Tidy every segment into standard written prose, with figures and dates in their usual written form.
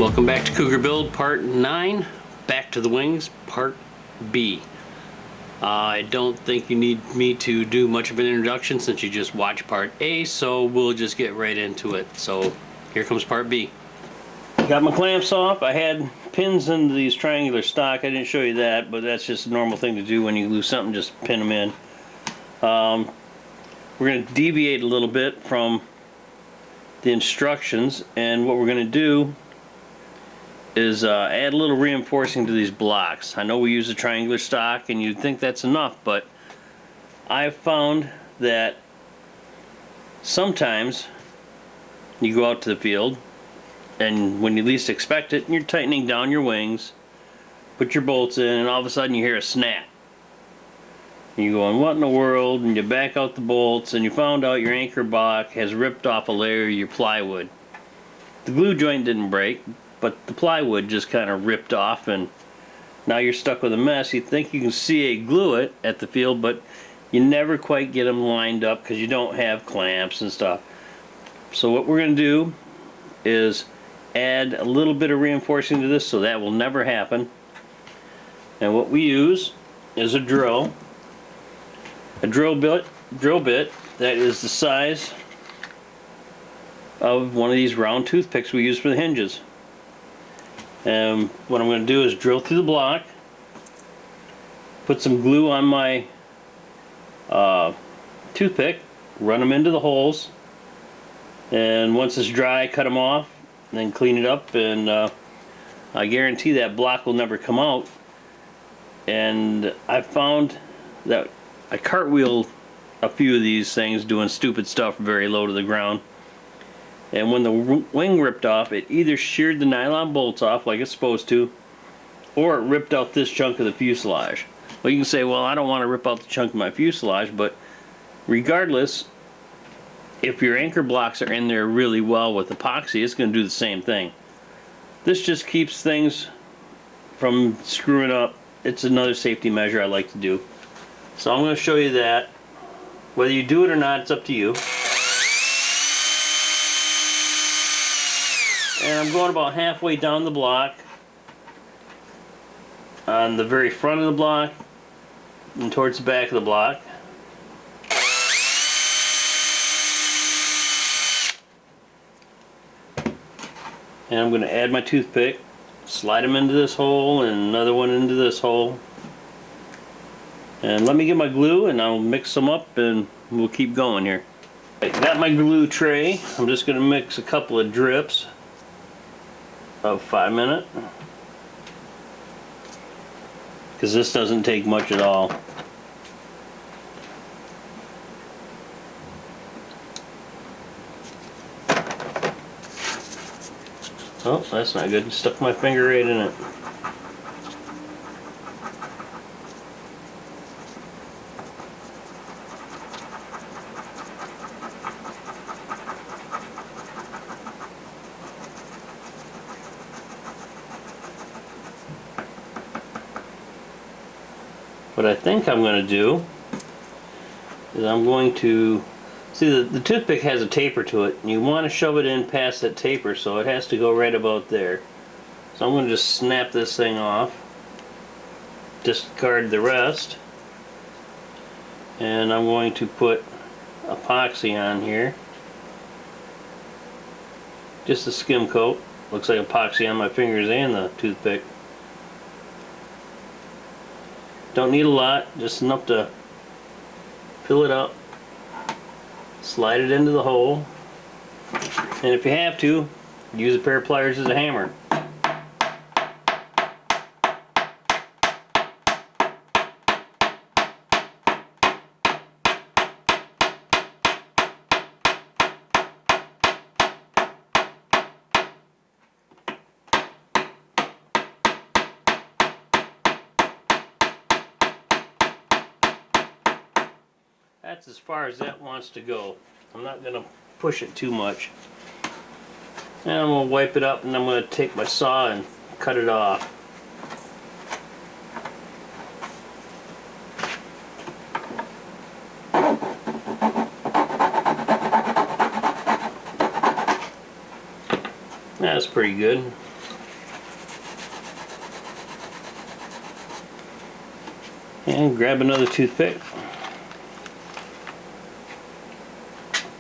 Welcome back to Cougar Build Part 9, Back to the Wings, Part B. I don't think you need me to do much of an introduction since you just watched Part A, so we'll just get right into it. So here comes Part B. Got my clamps off. I had pins into these triangular stock. I didn't show you that, but that's just a normal thing to do when you lose something, just pin them in. We're going to deviate a little bit from the instructions, and what we're going to do is add a little reinforcing to these blocks. I know we use a triangular stock and you'd think that's enough, but I've found that sometimes you go out to the field and when you least expect it, you're tightening down your wings, put your bolts in, and all of a sudden you hear a snap. And you're going, what in the world? And you back out the bolts and you found out your anchor block has ripped off a layer of your plywood. The glue joint didn't break, but the plywood just kind of ripped off, and now you're stuck with a mess. You think you can CA glue it at the field, but you never quite get them lined up because you don't have clamps and stuff. So what we're going to do is add a little bit of reinforcing to this so that will never happen. And what we use is a drill bit that is the size of one of these round toothpicks we use for the hinges. And what I'm going to do is drill through the block, put some glue on my toothpick, run them into the holes, and once it's dry, cut them off, and then clean it up, and I guarantee that block will never come out. And I found that I cartwheeled a few of these things doing stupid stuff very low to the ground. And when the wing ripped off, it either sheared the nylon bolts off like it's supposed to, or it ripped out this chunk of the fuselage. Well, you can say, well, I don't want to rip out the chunk of my fuselage, but regardless, if your anchor blocks are in there really well with epoxy, it's going to do the same thing. This just keeps things from screwing up. It's another safety measure I like to do. So I'm going to show you that. Whether you do it or not, it's up to you. And I'm going about halfway down the block, on the very front of the block and towards the back of the block. And I'm going to add my toothpick, slide them into this hole and another one into this hole. And let me get my glue and I'll mix them up and we'll keep going here. I got my glue tray. I'm just going to mix a couple of drips of 5 minute, because this doesn't take much at all. Oh, that's not good. Stuck my finger right in it. What I think I'm going to do is I'm going to see the toothpick has a taper to it, and you want to shove it in past that taper, so it has to go right about there. So I'm going to just snap this thing off, discard the rest, and I'm going to put epoxy on here, just a skim coat. Looks like epoxy on my fingers and the toothpick. Don't need a lot, just enough to fill it up, slide it into the hole, and if you have to, use a pair of pliers as a hammer. That's as far as that wants to go. I'm not going to push it too much. And I'm going to wipe it up, and I'm going to take my saw and cut it off. That's pretty good. And grab another toothpick.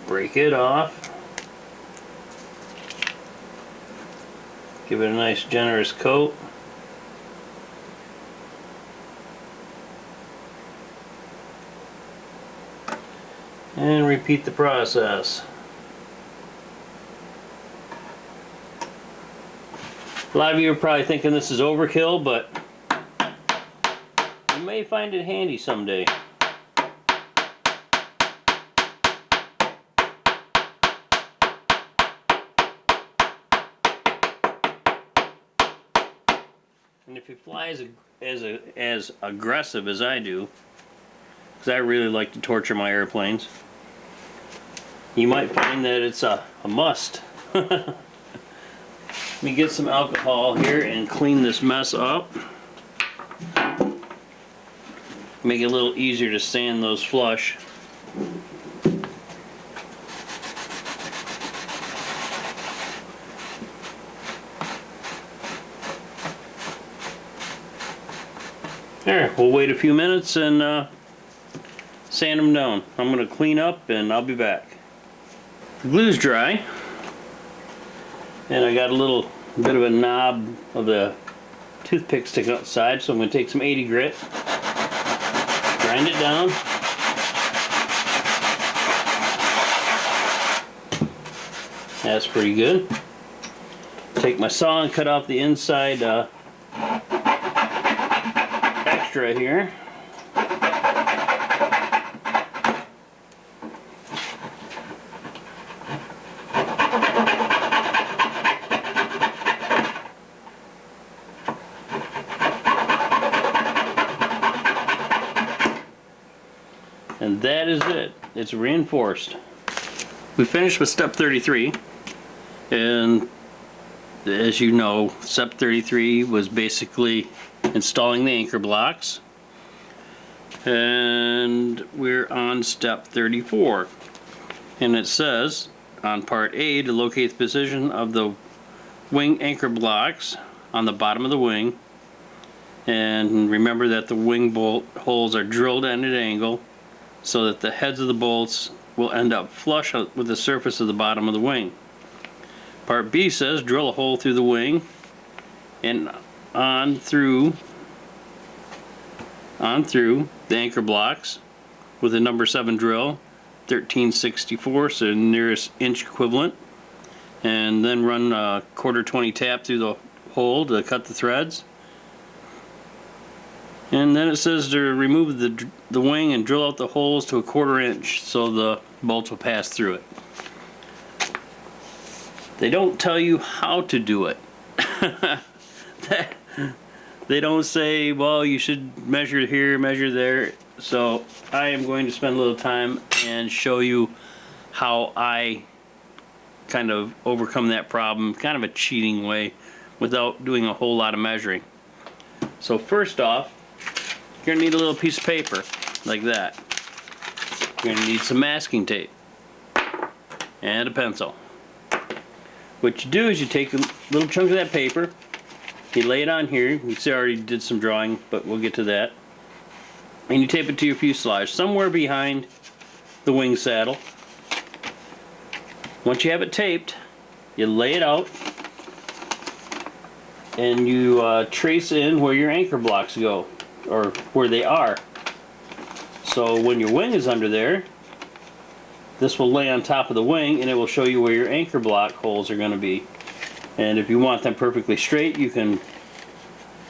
Break it off. Give it a nice generous coat. And repeat the process. A lot of you are probably thinking this is overkill, but you may find it handy someday. And if you fly as aggressive as I do, because I really like to torture my airplanes, you might find that it's a must. Let me get some alcohol here and clean this mess up. Make it a little easier to sand those flush. There, we'll wait a few minutes and sand them down. I'm going to clean up and I'll be back. The glue's dry. And I got a little bit of a knob of the toothpick sticking outside, so I'm going to take some 80 grit, grind it down. That's pretty good. Take my saw and cut off the inside extra here. And that is it. It's reinforced. We finished with step 33, and as you know, step 33 was basically installing the anchor blocks, and we're on step 34, and it says on part A to locate the position of the wing anchor blocks on the bottom of the wing, and remember that the wing bolt holes are drilled at an angle so that the heads of the bolts will end up flush with the surface of the bottom of the wing. Part B says drill a hole through the wing and on through the anchor blocks with a number 7 drill, 13/64, so the nearest inch equivalent, and then run a 1/4 tap through the hole to cut the threads. And then it says to remove the wing and drill out the holes to a 1/4 inch so the bolts will pass through it. They don't tell you how to do it. They don't say, well, you should measure here, measure there. So I am going to spend a little time and show you how I kind of overcome that problem, kind of a cheating way, without doing a whole lot of measuring. So first off, you're going to need a little piece of paper like that. You're going to need some masking tape and a pencil. What you do is you take a little chunk of that paper, you lay it on here. You see I already did some drawing, but we'll get to that. And you tape it to your fuselage, somewhere behind the wing saddle. Once you have it taped, you lay it out and you trace in where your anchor blocks go, or where they are. So when your wing is under there, this will lay on top of the wing and it will show you where your anchor block holes are going to be. And if you want them perfectly straight, you can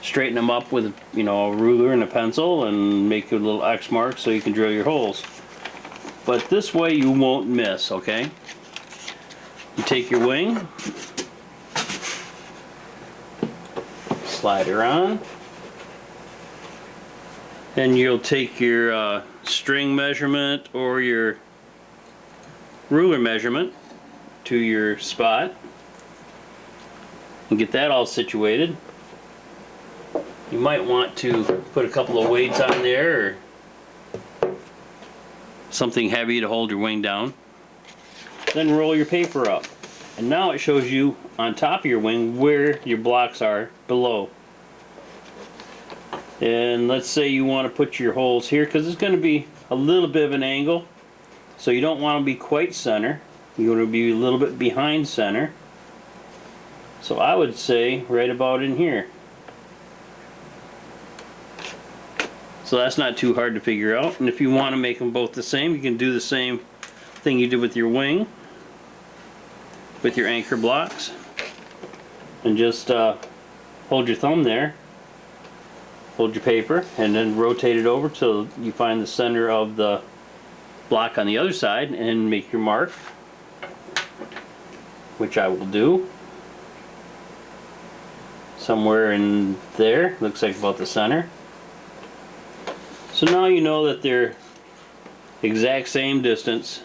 straighten them up with, you know, a ruler and a pencil and make a little X mark so you can drill your holes. But this way you won't miss, okay? You take your wing, slide her on, and you'll take your string measurement or your ruler measurement to your spot and get that all situated. You might want to put a couple of weights on there or something heavy to hold your wing down. Then roll your paper up, and now it shows you on top of your wing where your blocks are below. And let's say you want to put your holes here, because it's going to be a little bit of an angle, so you don't want to be quite center. You want to be a little bit behind center. So I would say right about in here. So that's not too hard to figure out. And if you want to make them both the same, you can do the same thing you did with your wing, with your anchor blocks, and just hold your thumb there, hold your paper, and then rotate it over till you find the center of the block on the other side and make your mark, which I will do somewhere in there. Looks like about the center. So now you know that they're exact same distance,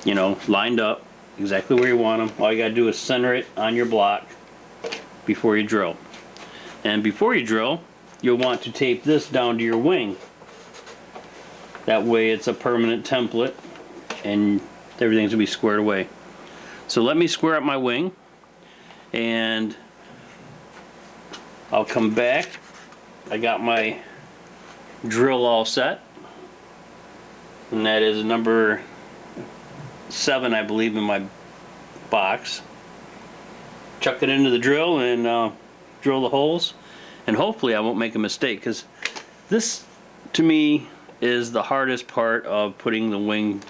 you know, lined up exactly where you want them. All you gotta do is center it on your block before you drill. And before you drill, you'll want to tape this down to your wing. That way it's a permanent template and everything's gonna be squared away. So let me square up my wing, and I'll come back. I got my drill all set, and that is number 7, I believe, in my box. Chuck it into the drill and drill the holes, and hopefully I won't make a mistake, because this to me is the hardest part of putting the wing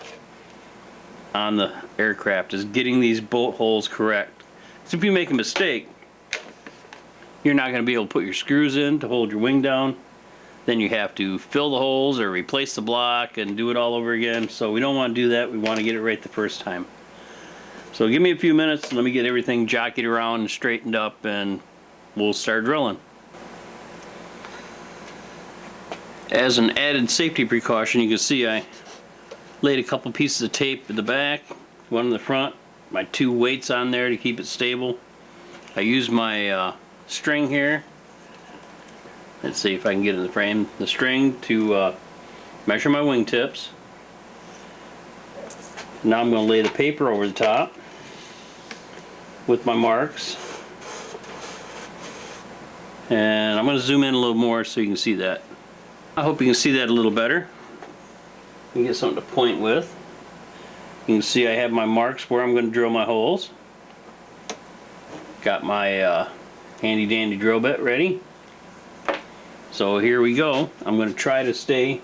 on the aircraft, is getting these bolt holes correct. So if you make a mistake, you're not going to be able to put your screws in to hold your wing down. Then you have to fill the holes or replace the block and do it all over again. So we don't want to do that. We want to get it right the first time. So give me a few minutes and let me get everything jockeyed around and straightened up, and we'll start drilling. As an added safety precaution, you can see I laid a couple pieces of tape in the back, one in the front, my 2 weights on there to keep it stable. I used my string here. Let's see if I can get in the frame. The string to measure my wingtips. Now I'm going to lay the paper over the top with my marks. And I'm going to zoom in a little more so you can see that. I hope you can see that a little better. You can get something to point with. You can see I have my marks where I'm going to drill my holes. Got my handy dandy drill bit ready. So here we go. I'm going to try to stay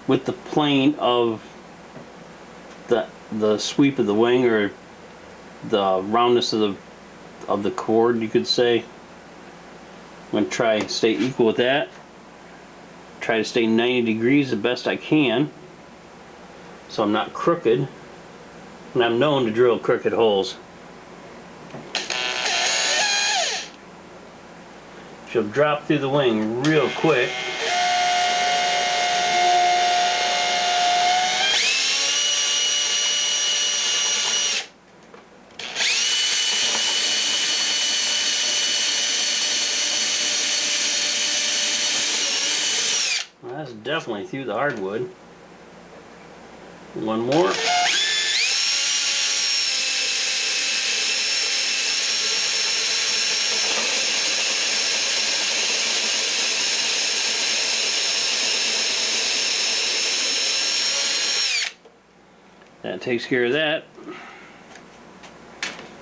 with the plane of the sweep of the wing, or the roundness of the cord, you could say. I'm going to try and stay equal with that. Try to stay 90 degrees the best I can, so I'm not crooked. And I'm known to drill crooked holes. She'll drop through the wing real quick. Well, that's definitely through the hardwood. One more. That takes care of that.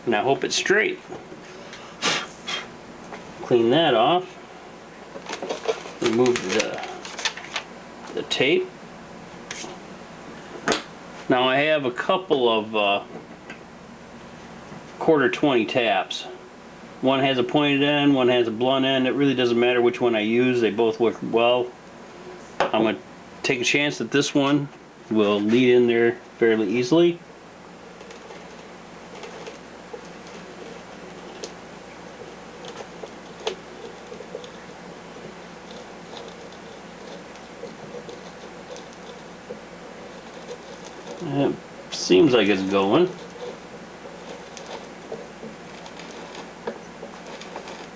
And I hope it's straight. Clean that off. Remove the tape. Now I have a couple of 1/4 taps. One has a pointed end, one has a blunt end. It really doesn't matter which one I use. They both work well. I'm going to take a chance that this one will lead in there fairly easily. It seems like it's going.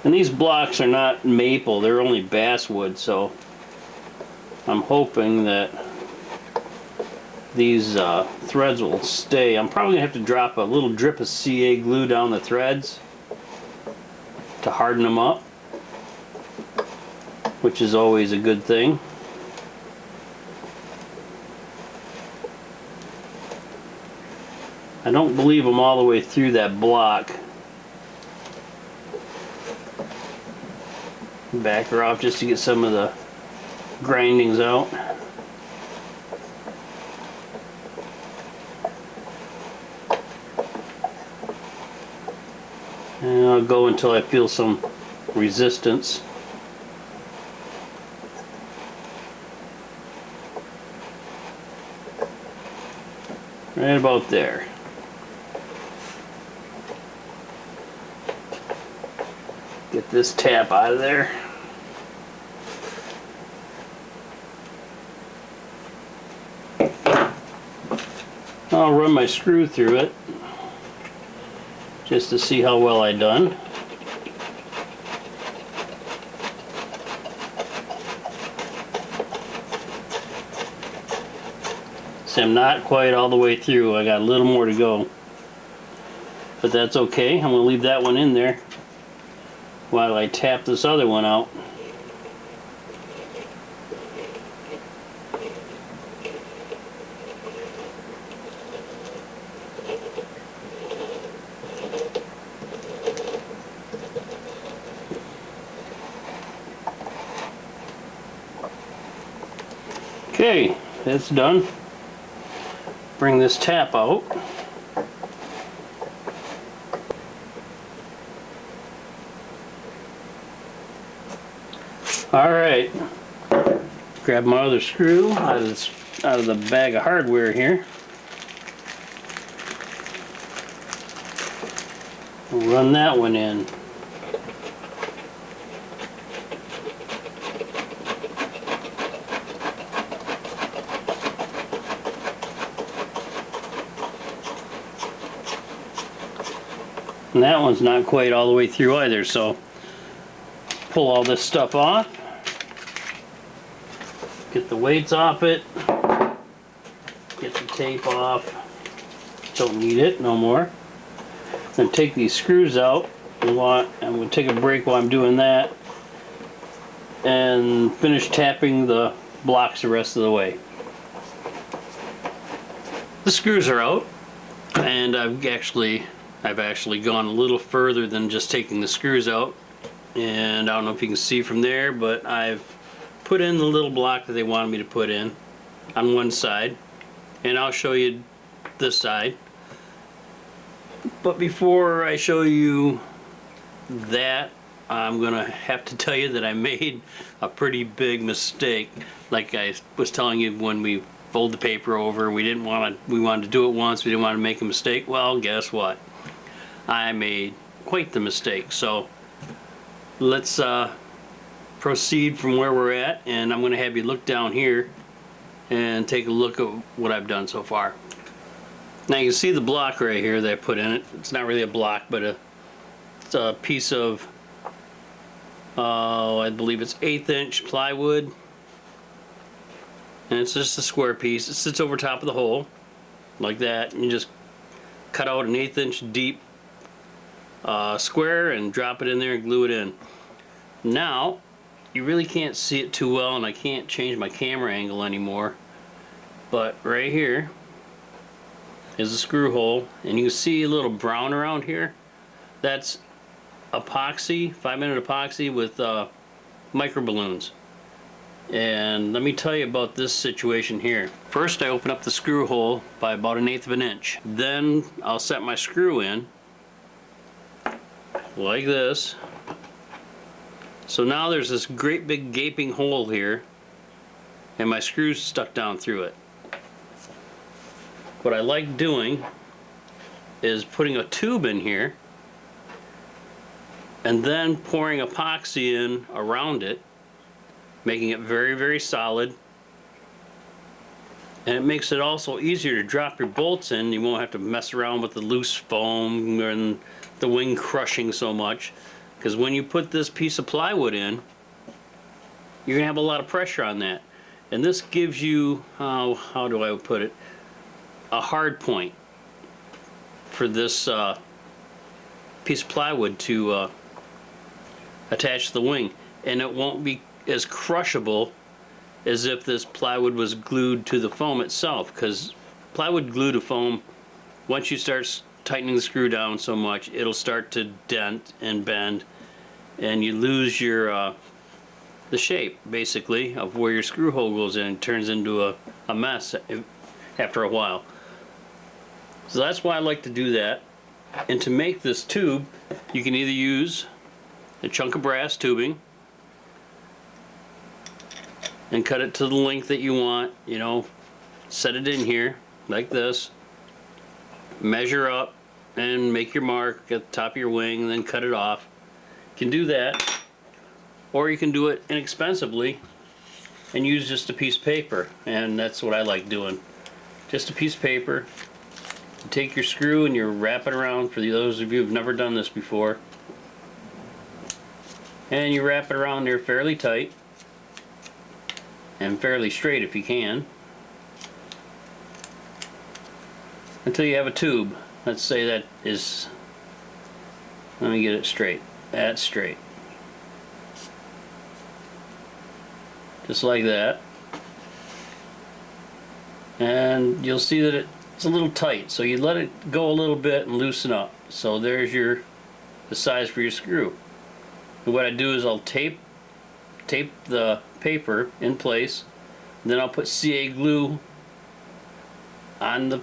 And these blocks are not maple, they're only basswood, so I'm hoping that these threads will stay. I'm probably going to have to drop a little drip of CA glue down the threads to harden them up, which is always a good thing. I don't believe I'm all the way through that block. Back her off just to get some of the grindings out. And I'll go until I feel some resistance. Right about there. Get this tap out of there. I'll run my screw through it just to see how well I done. See, I'm not quite all the way through. I got a little more to go. But that's okay. I'm going to leave that one in there while I tap this other one out. Okay, that's done. Bring this tap out. Alright, grab my other screw out of the bag of hardware here. Run that one in. And that one's not quite all the way through either, so pull all this stuff off. Get the weights off it. Get the tape off. Don't need it no more. Then take these screws out. I'm going to take a break while I'm doing that and finish tapping the blocks the rest of the way. The screws are out, and I've actually gone a little further than just taking the screws out. And I don't know if you can see from there, but I've put in the little block that they wanted me to put in on one side, and I'll show you this side. But before I show you that, I'm gonna have to tell you that I made a pretty big mistake. Like I was telling you, when we fold the paper over, we wanted to do it once, we didn't want to make a mistake. Well, guess what? I made quite the mistake. So let's proceed from where we're at, and I'm going to have you look down here and take a look at what I've done so far. Now you can see the block right here that I put in it. It's not really a block, but it's a piece of, I believe it's 1/8 inch plywood, and it's just a square piece. It sits over top of the hole like that, and you just cut out an 1/8 inch deep square and drop it in there and glue it in. Now you really can't see it too well, and I can't change my camera angle anymore, but right here is a screw hole, and you can see a little brown around here. That's epoxy, 5-minute epoxy with micro balloons. And let me tell you about this situation here. First, I open up the screw hole by about 1/8 of an inch. Then I'll set my screw in like this. So now there's this great big gaping hole here, and my screw's stuck down through it. What I like doing is putting a tube in here and then pouring epoxy in around it, making it very, very solid. And it makes it also easier to drop your bolts in. You won't have to mess around with the loose foam and the wing crushing so much, because when you put this piece of plywood in, you're gonna have a lot of pressure on that, and this gives you, how do I put it, a hard point for this piece of plywood to attach to the wing, and it won't be as crushable as if this plywood was glued to the foam itself, because plywood glued to foam, once you start tightening the screw down so much, it'll start to dent and bend, and you lose your the shape basically of where your screw hole goes in. It turns into a mess after a while. So that's why I like to do that. And to make this tube, you can either use a chunk of brass tubing and cut it to the length that you want, you know, set it in here like this, measure up and make your mark at the top of your wing and then cut it off. You can do that, or you can do it inexpensively and use just a piece of paper, and that's what I like doing. Just a piece of paper. You take your screw and you wrap it around, for those of you who've never done this before, and you wrap it around there fairly tight and fairly straight if you can, until you have a tube. Let's say that is, let me get it straight. That's straight. Just like that. And you'll see that it's a little tight, so you let it go a little bit and loosen up. So there's the size for your screw. And what I do is I'll tape the paper in place, and then I'll put CA glue on the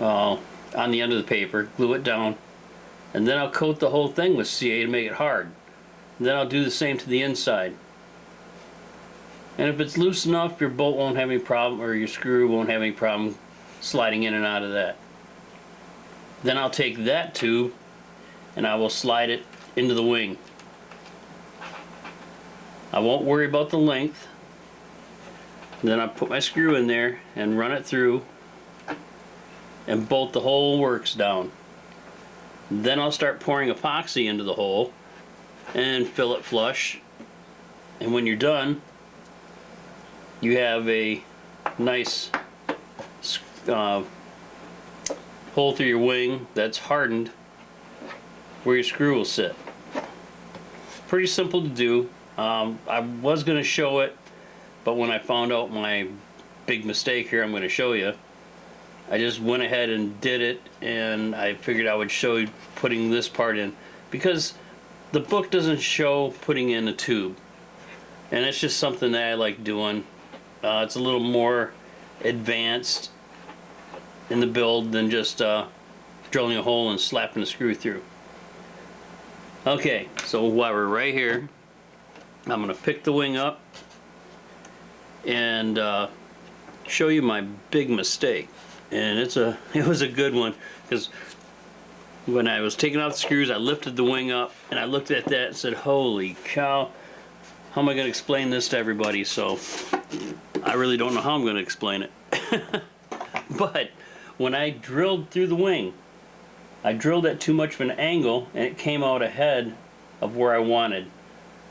end of the paper, glue it down, and then I'll coat the whole thing with CA to make it hard. And then I'll do the same to the inside. And if it's loose enough, your bolt won't have any problem, or your screw won't have any problem sliding in and out of that. Then I'll take that tube and I will slide it into the wing. I won't worry about the length. Then I'll put my screw in there and run it through and bolt the whole works down. Then I'll start pouring epoxy into the hole and fill it flush. And when you're done, you have a nice hole through your wing that's hardened where your screw will sit. Pretty simple to do. I was going to show it, but when I found out my big mistake here I'm going to show you, I just went ahead and did it, and I figured I would show you putting this part in, because the book doesn't show putting in a tube, and it's just something that I like doing. It's a little more advanced in the build than just drilling a hole and slapping the screw through. Okay, so while we're right here, I'm going to pick the wing up and show you my big mistake. And it was a good one, because when I was taking out the screws, I lifted the wing up and I looked at that and said, holy cow, how am I going to explain this to everybody? So I really don't know how I'm going to explain it. But when I drilled through the wing, I drilled at too much of an angle and it came out ahead of where I wanted.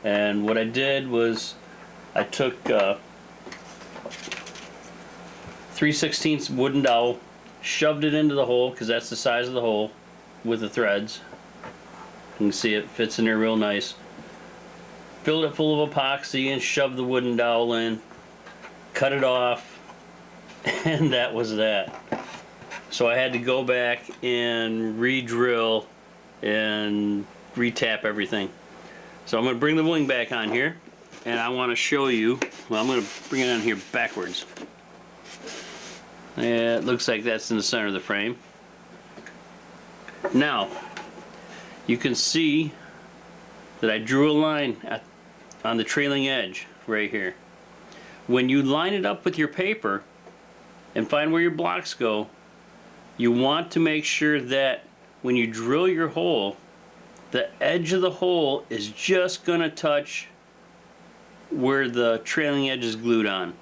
And what I did was I took 3/16 wooden dowel, shoved it into the hole, because that's the size of the hole with the threads. You can see it fits in there real nice. Filled it full of epoxy and shoved the wooden dowel in, cut it off, and that was that. So I had to go back and re-drill and re-tap everything. So I'm going to bring the wing back on here, and I want to show you, well, I'm going to bring it on here backwards. Yeah, it looks like that's in the center of the frame. Now, you can see that I drew a line on the trailing edge right here. When you line it up with your paper and find where your blocks go, you want to make sure that when you drill your hole, the edge of the hole is just going to touch where the trailing edge is glued on.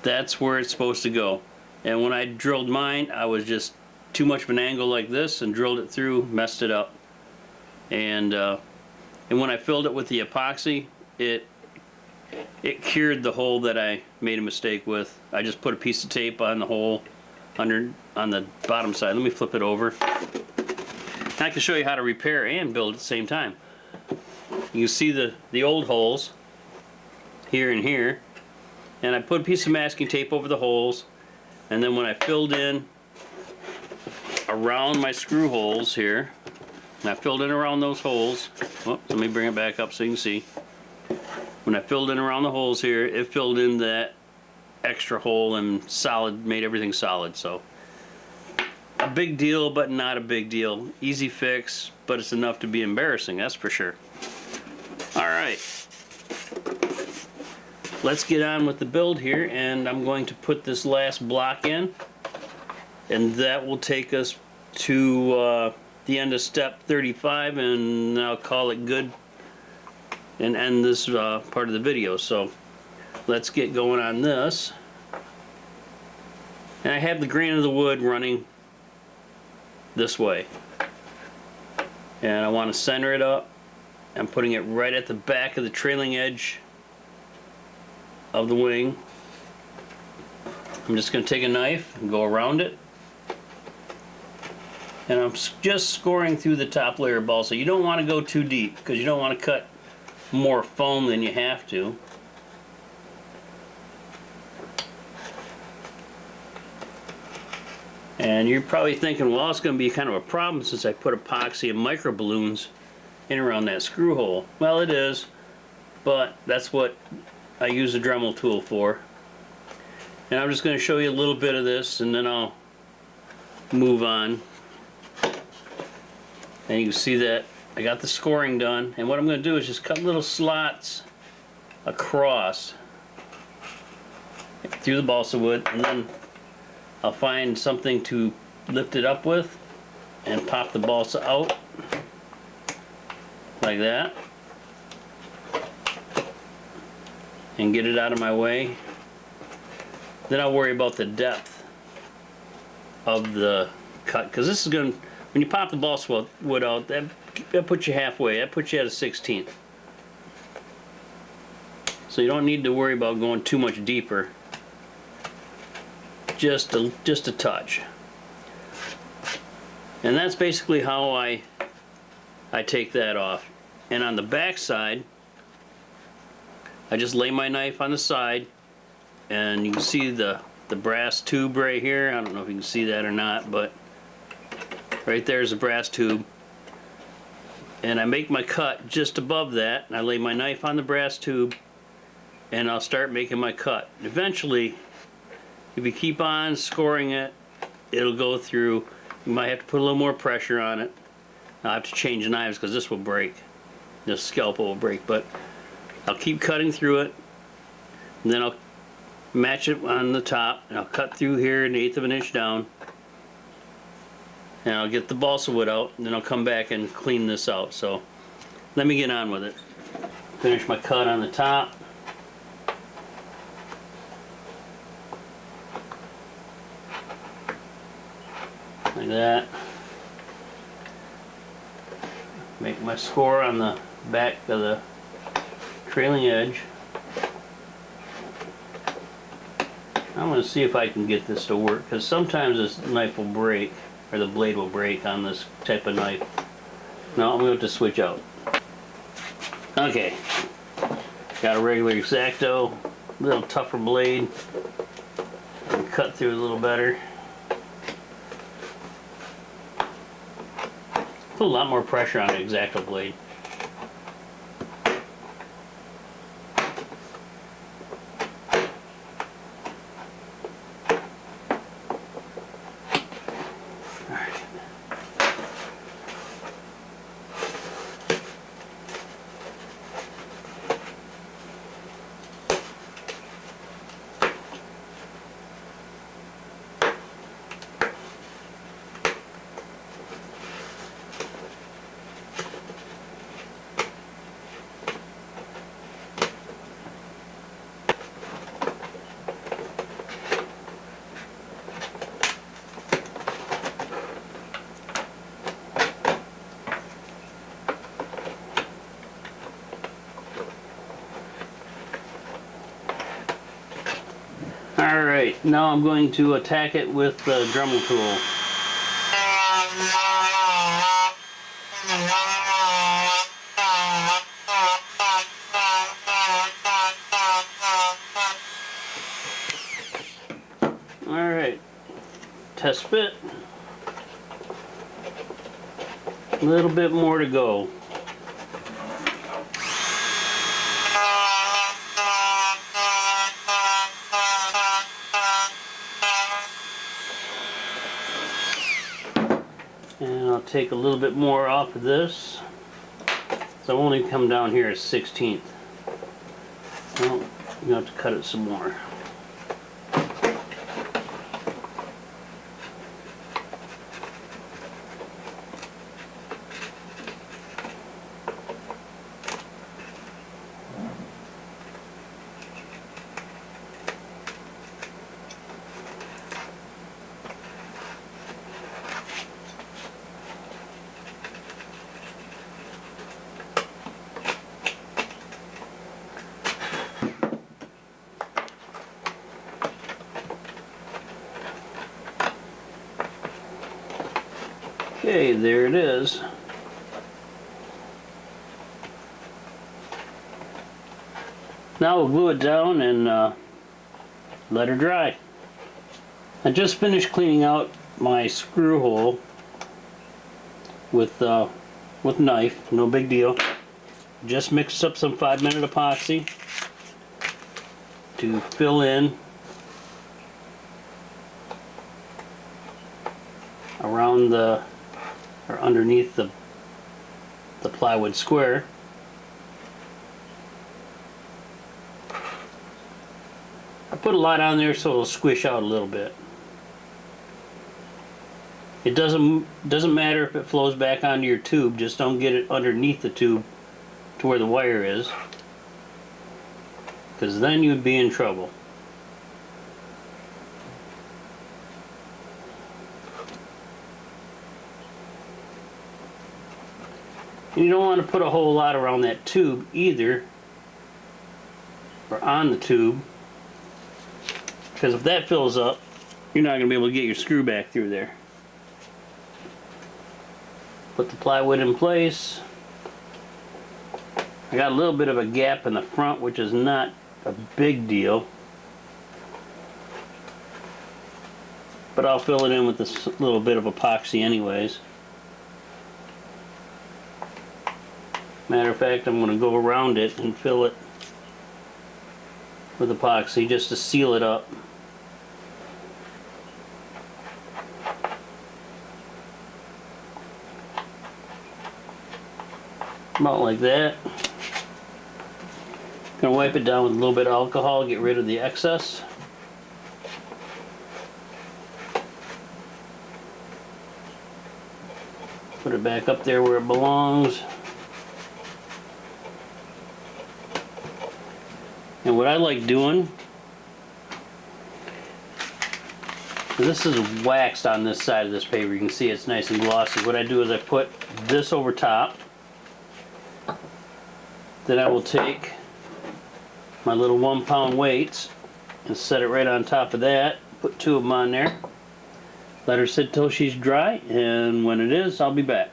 That's where it's supposed to go. And when I drilled mine, I was just too much of an angle like this and drilled it through, messed it up. And when I filled it with the epoxy, it cured the hole that I made a mistake with. I just put a piece of tape on the hole on the bottom side. Let me flip it over. I can show you how to repair and build at the same time. You see the old holes here and here, and I put a piece of masking tape over the holes, and then when I filled in around my screw holes here, and I filled in around those holes, oh, let me bring it back up so you can see. When I filled in around the holes here, it filled in that extra hole and solid, made everything solid. So a big deal, but not a big deal. Easy fix, but it's enough to be embarrassing, that's for sure. Alright, let's get on with the build here, and I'm going to put this last block in, and that will take us to the end of step 35, and I'll call it good and end this part of the video. So let's get going on this. And I have the grain of the wood running this way, and I want to center it up. I'm putting it right at the back of the trailing edge of the wing. I'm just going to take a knife and go around it, and I'm just scoring through the top layer of balsa. You don't want to go too deep because you don't want to cut more foam than you have to. And you're probably thinking, well, it's going to be kind of a problem since I put epoxy and micro balloons in around that screw hole. Well, it is, but that's what I use the Dremel tool for. And I'm just going to show you a little bit of this, and then I'll move on. And you can see that I got the scoring done, and what I'm going to do is just cut little slots across through the balsa wood, and then I'll find something to lift it up with and pop the balsa out like that and get it out of my way. Then I'll worry about the depth of the cut, because this is going to, when you pop the balsa wood out, that puts you halfway, that puts you at a 1/16. So you don't need to worry about going too much deeper. Just a touch. And that's basically how I take that off. And on the back side, I just lay my knife on the side, and you can see the brass tube right here. I don't know if you can see that or not, but right there's the brass tube. And I make my cut just above that, and I lay my knife on the brass tube, and I'll start making my cut. Eventually, if you keep on scoring it, it'll go through. You might have to put a little more pressure on it. I'll have to change knives because this will break. This scalpel will break, but I'll keep cutting through it, and then I'll match it on the top, and I'll cut through here an 1/8 of an inch down, and I'll get the balsa wood out, and then I'll come back and clean this out. So let me get on with it. Finish my cut on the top. Like that. Make my score on the back of the trailing edge. I'm going to see if I can get this to work, because sometimes this knife will break, or the blade will break on this type of knife. No, I'm going to have to switch out. Okay, got a regular X-Acto, a little tougher blade, and cut through a little better. Put a lot more pressure on an X-Acto blade. Alright, now I'm going to attack it with the Dremel tool. Alright, test fit. A little bit more to go. And I'll take a little bit more off of this. So I've only come down here a 1/16. Well, you have to cut it some more. Okay, there it is. Now we'll glue it down and let her dry. I just finished cleaning out my screw hole with knife, no big deal. Just mixed up some 5-minute epoxy to fill in around the or underneath the plywood square. I put a lot on there so it'll squish out a little bit. It doesn't matter if it flows back onto your tube, just don't get it underneath the tube to where the wire is, because then you'd be in trouble. And you don't want to put a whole lot around that tube either, or on the tube, because if that fills up, you're not going to be able to get your screw back through there. Put the plywood in place. I got a little bit of a gap in the front, which is not a big deal, but I'll fill it in with this little bit of epoxy anyways. Matter of fact, I'm going to go around it and fill it with epoxy just to seal it up. About like that. Gonna wipe it down with a little bit of alcohol, get rid of the excess. Put it back up there where it belongs. And what I like doing, this is waxed on this side of this paper, you can see it's nice and glossy. What I do is I put this over top, then I will take my little 1-pound weights and set it right on top of that, put 2 of them on there, let her sit till she's dry, and when it is, I'll be back.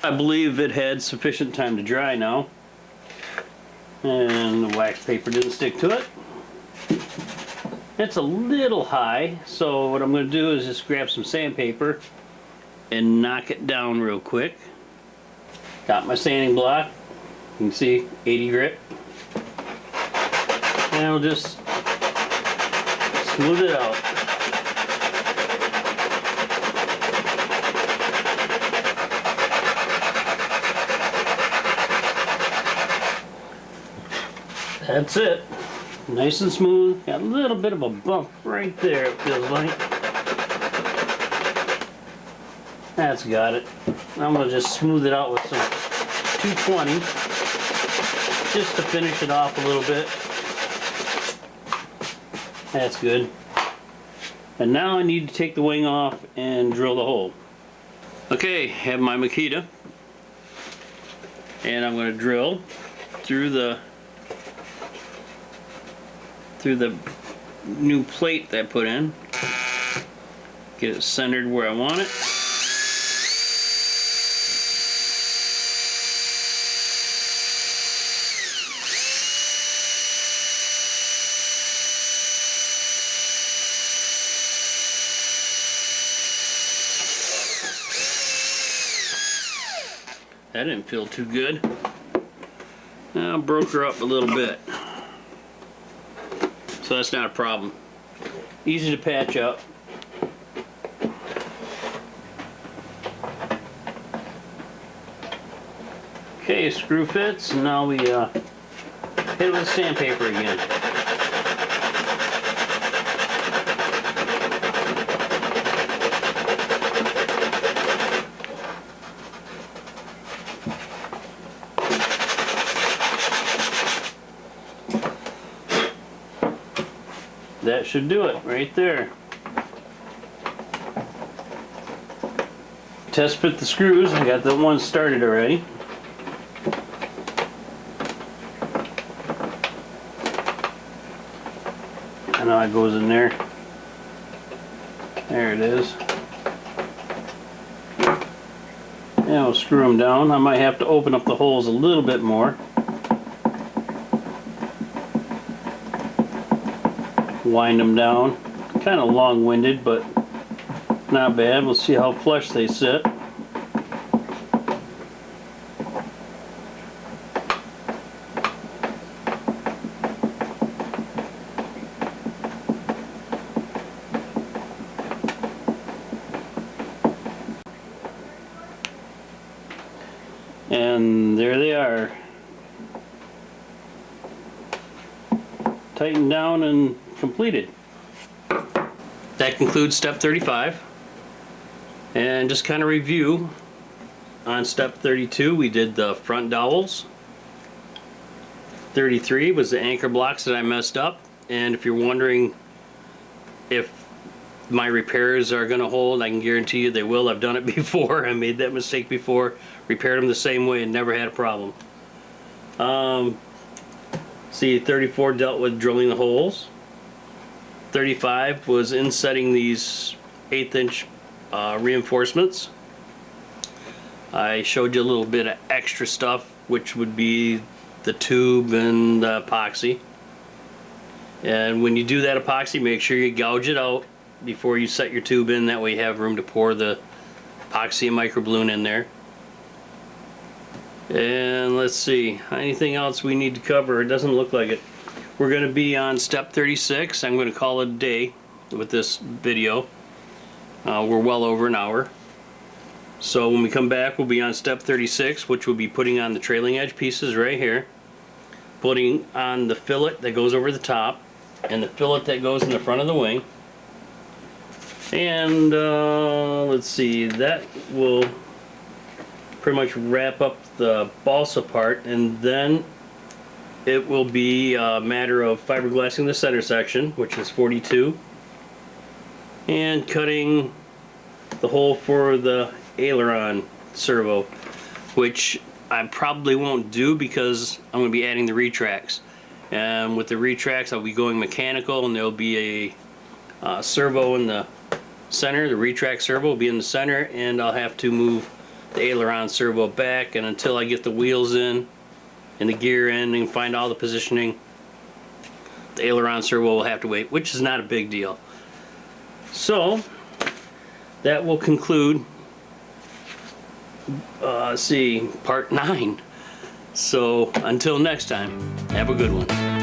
I believe it had sufficient time to dry now, and the wax paper didn't stick to it. It's a little high, so what I'm going to do is just grab some sandpaper and knock it down real quick. Got my sanding block, you can see 80 grit, and I'll just smooth it out. That's it. Nice and smooth. Got a little bit of a bump right there, it feels like. That's got it. I'm going to just smooth it out with some 220 just to finish it off a little bit. That's good. And now I need to take the wing off and drill the hole. Okay, have my Makita. And I'm going to drill through the new plate that I put in. Get it centered where I want it. That didn't feel too good. Now broke her up a little bit. So that's not a problem. Easy to patch up. Okay, screw fits, and now we hit it with sandpaper again. That should do it right there. Test fit the screws. I got that one started already. And now it goes in there. There it is. Now we'll screw them down. I might have to open up the holes a little bit more. Wind them down. Kind of long-winded, but not bad. We'll see how flush they sit. And there they are. Tightened down and completed. That concludes step 35. And just kind of review, on step 32 we did the front dowels. 33 was the anchor blocks that I messed up, and if you're wondering if my repairs are going to hold, I can guarantee you they will. I've done it before. I made that mistake before, repaired them the same way and never had a problem. See, 34 dealt with drilling the holes. 35 was insetting these 1/8 inch reinforcements. I showed you a little bit of extra stuff, which would be the tube and the epoxy. And when you do that epoxy, make sure you gouge it out before you set your tube in. That way you have room to pour the epoxy and microballoon in there. And let's see, anything else we need to cover? It doesn't look like it. We're going to be on step 36. I'm going to call it a day with this video. We're well over an hour. So when we come back, we'll be on step 36, which will be putting on the trailing edge pieces right here, putting on the fillet that goes over the top, and the fillet that goes in the front of the wing. And let's see, that will pretty much wrap up the balsa part, and then it will be a matter of fiberglassing the center section, which is 42, and cutting the hole for the aileron servo, which I probably won't do because I'm going to be adding the retracts. And with the retracts, I'll be going mechanical, and there'll be a servo in the center. The retract servo will be in the center, and I'll have to move the aileron servo back, and until I get the wheels in and the gear in and find all the positioning, the aileron servo will have to wait, which is not a big deal. So that will conclude see, part 9. So until next time, have a good one.